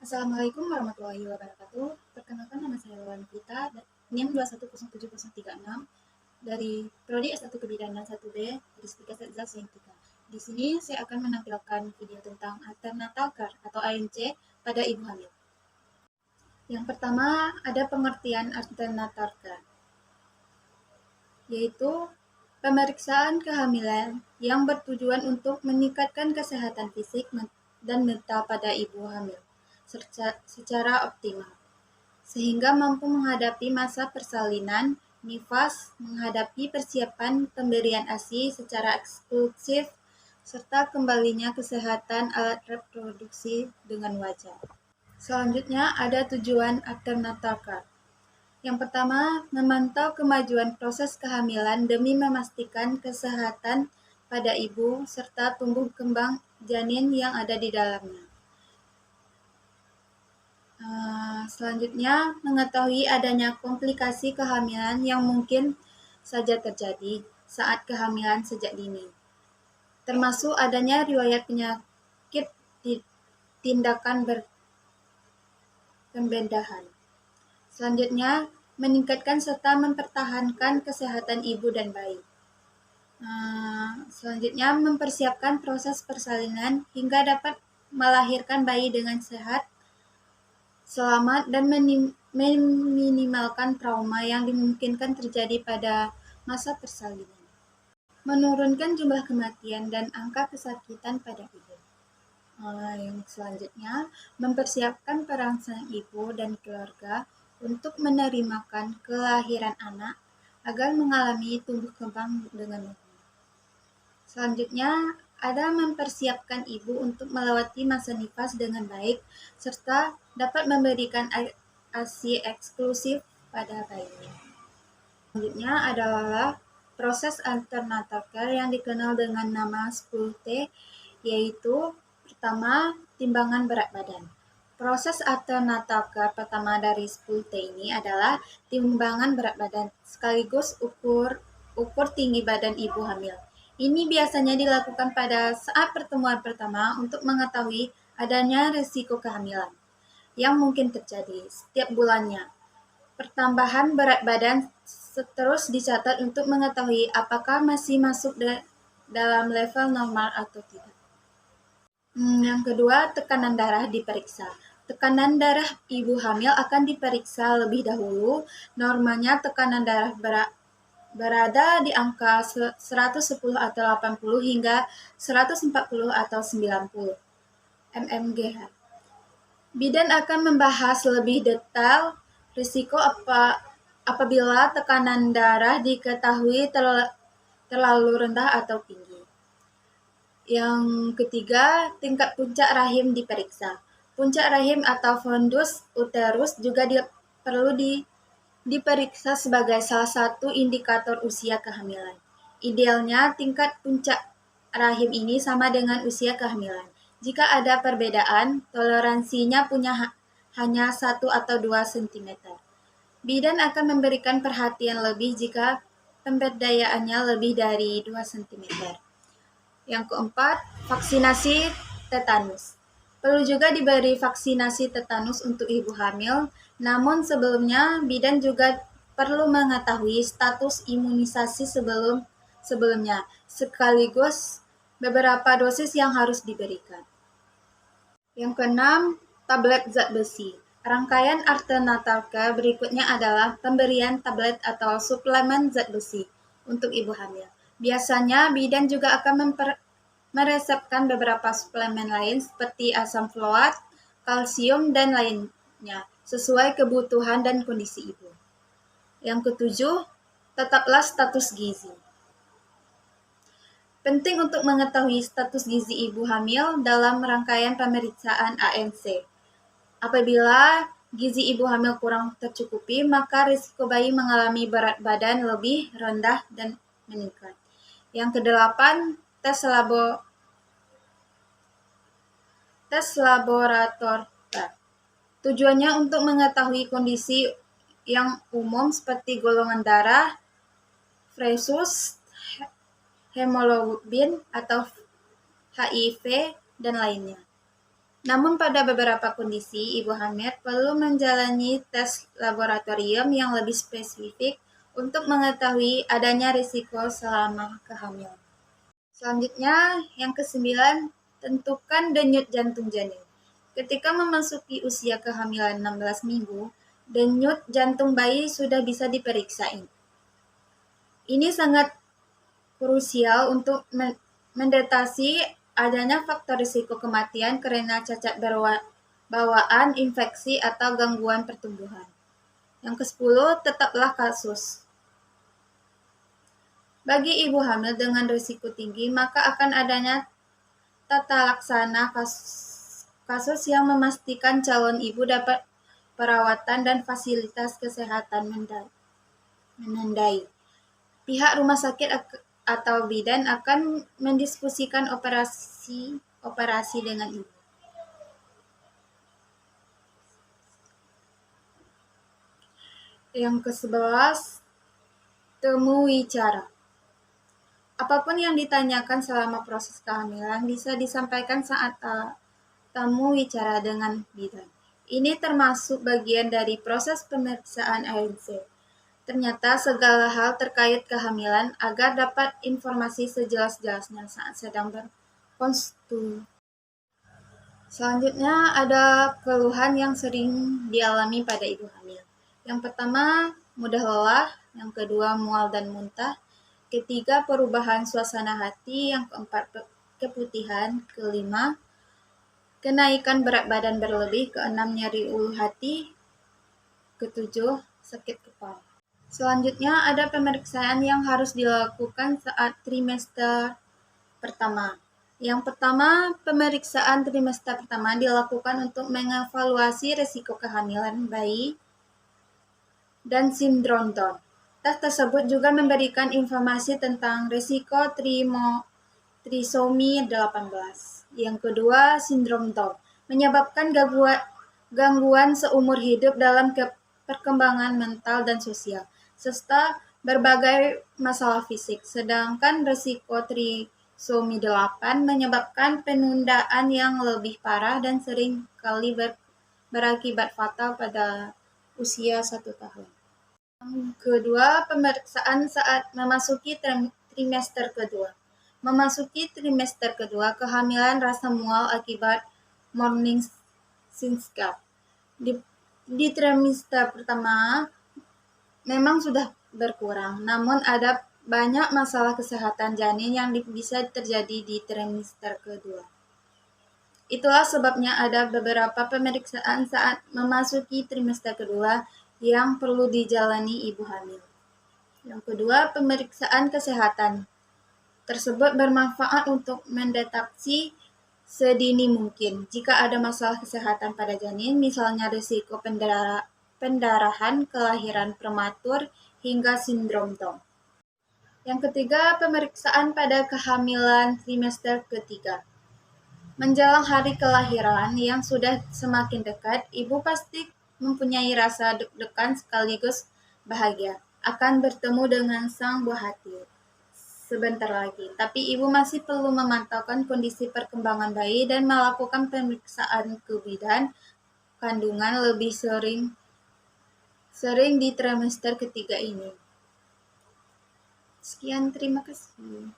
Assalamualaikum warahmatullahi wabarakatuh. Perkenalkan, nama saya Lawan Vita, NIM 2107036 dari Prodi S1 Kebidanan 1B, Ristika Setzal Saintika. Di sini saya akan menampilkan video tentang antenatal care atau ANC pada ibu hamil. Yang pertama, ada pengertian antenatal care, yaitu pemeriksaan kehamilan yang bertujuan untuk meningkatkan kesehatan fisik dan mental pada ibu hamil secara optimal, sehingga mampu menghadapi masa persalinan, nifas, menghadapi persiapan pemberian ASI secara eksklusif, serta kembalinya kesehatan alat reproduksi dengan wajar. Selanjutnya ada tujuan antenatal care. Yang pertama, memantau kemajuan proses kehamilan demi memastikan kesehatan pada ibu serta tumbuh kembang janin yang ada di dalamnya. Selanjutnya, mengetahui adanya komplikasi kehamilan yang mungkin saja terjadi saat kehamilan sejak dini, termasuk adanya riwayat penyakit tindakan pembedahan. Selanjutnya, meningkatkan serta mempertahankan kesehatan ibu dan bayi. Selanjutnya, mempersiapkan proses persalinan hingga dapat melahirkan bayi dengan sehat, selamat, dan meminimalkan trauma yang dimungkinkan terjadi pada masa persalinan. Menurunkan jumlah kematian dan angka kesakitan pada ibu. Yang selanjutnya, mempersiapkan perangsang ibu dan keluarga untuk menerimakan kelahiran anak agar mengalami tumbuh kembang dengan normal. Selanjutnya, ada mempersiapkan ibu untuk melewati masa nifas dengan baik, serta dapat memberikan ASI eksklusif pada bayinya. Selanjutnya adalah proses antenatal care yang dikenal dengan nama 10T, yaitu pertama, timbangan berat badan. Proses antenatal care pertama dari 10T ini adalah timbangan berat badan sekaligus ukur tinggi badan ibu hamil. Ini biasanya dilakukan pada saat pertemuan pertama untuk mengetahui adanya risiko kehamilan yang mungkin terjadi setiap bulannya. Pertambahan berat badan terus dicatat untuk mengetahui apakah masih masuk dalam level normal atau tidak. Yang kedua, tekanan darah diperiksa. Tekanan darah ibu hamil akan diperiksa lebih dahulu. Normanya tekanan darah berada di angka 110 atau 80 hingga 140 atau 90 mmHg. Bidan akan membahas lebih detail risiko apabila tekanan darah diketahui terlalu rendah atau tinggi. Yang ketiga, tingkat puncak rahim diperiksa. Puncak rahim atau fundus uterus juga perlu diperiksa sebagai salah satu indikator usia kehamilan. Idealnya, tingkat puncak rahim ini sama dengan usia kehamilan. Jika ada perbedaan, toleransinya hanya 1 atau 2 cm. Bidan akan memberikan perhatian lebih jika pemberdayaannya lebih dari 2 cm. Yang keempat, vaksinasi tetanus. Perlu juga diberi vaksinasi tetanus untuk ibu hamil, namun sebelumnya bidan juga perlu mengetahui status imunisasi sebelumnya, sekaligus beberapa dosis yang harus diberikan. Yang keenam, tablet zat besi. Rangkaian antenatal care berikutnya adalah pemberian tablet atau suplemen zat besi untuk ibu hamil. Biasanya bidan juga akan meresepkan beberapa suplemen lain seperti asam folat, kalsium, dan lainnya sesuai kebutuhan dan kondisi ibu. Yang ketujuh, tetaplah status gizi. Penting untuk mengetahui status gizi ibu hamil dalam rangkaian pemeriksaan ANC. Apabila gizi ibu hamil kurang tercukupi, maka risiko bayi mengalami berat badan lebih rendah dan meningkat. Yang kedelapan, tes laborator. Tujuannya untuk mengetahui kondisi yang umum seperti golongan darah, fresus, hemoglobin atau HIV, dan lainnya. Namun pada beberapa kondisi, ibu hamil perlu menjalani tes laboratorium yang lebih spesifik untuk mengetahui adanya risiko selama kehamilan. Selanjutnya, yang kesembilan, tentukan denyut jantung janin. Ketika memasuki usia kehamilan 16 minggu, denyut jantung bayi sudah bisa diperiksa. Ini sangat krusial untuk mendeteksi adanya faktor risiko kematian karena cacat bawaan, infeksi, atau gangguan pertumbuhan. Yang ke-10, tetaplah kasus. Bagi ibu hamil dengan risiko tinggi, maka akan adanya tata laksana kasus yang memastikan calon ibu dapat perawatan dan fasilitas kesehatan menandai. Pihak rumah sakit atau bidan akan mendiskusikan operasi dengan ibu. Yang ke-11, temui cara. Apapun yang ditanyakan selama proses kehamilan bisa disampaikan saat tamu wicara dengan bidan. Ini termasuk bagian dari proses pemeriksaan ANC. Ternyata segala hal terkait kehamilan agar dapat informasi sejelas-jelasnya saat sedang berkonsultasi. Selanjutnya ada keluhan yang sering dialami pada ibu hamil. Yang pertama, mudah lelah. Yang kedua, mual dan muntah. Ketiga, perubahan suasana hati. Yang keempat, keputihan. Kelima, kenaikan berat badan berlebih. Keenam, nyeri ulu hati. Ketujuh, sakit kepala. Selanjutnya ada pemeriksaan yang harus dilakukan saat trimester pertama. Yang pertama, pemeriksaan trimester pertama dilakukan untuk mengevaluasi risiko kehamilan bayi dan sindrom Down. Tes tersebut juga memberikan informasi tentang risiko trisomi 18. Yang kedua, sindrom Down menyebabkan gangguan seumur hidup dalam perkembangan mental dan sosial, serta berbagai masalah fisik. Sedangkan risiko trisomi 8 menyebabkan penundaan yang lebih parah dan sering kali berakibat fatal pada usia 1 tahun. Yang kedua, pemeriksaan saat memasuki trimester kedua. Memasuki trimester kedua, kehamilan rasa mual akibat morning sickness. Di trimester pertama memang sudah berkurang, namun ada banyak masalah kesehatan janin yang bisa terjadi di trimester kedua. Itulah sebabnya ada beberapa pemeriksaan saat memasuki trimester kedua yang perlu dijalani ibu hamil. Yang kedua, pemeriksaan kesehatan tersebut bermanfaat untuk mendeteksi sedini mungkin jika ada masalah kesehatan pada janin, misalnya risiko pendarahan, kelahiran prematur, hingga sindrom Down. Yang ketiga, pemeriksaan pada kehamilan trimester ketiga. Menjelang hari kelahiran yang sudah semakin dekat, ibu pasti mempunyai rasa deg-degan sekaligus bahagia akan bertemu dengan sang buah hati sebentar lagi. Tapi ibu masih perlu memantaukan kondisi perkembangan bayi dan melakukan pemeriksaan ke bidan kandungan lebih sering di trimester ketiga ini. Sekian, terima kasih.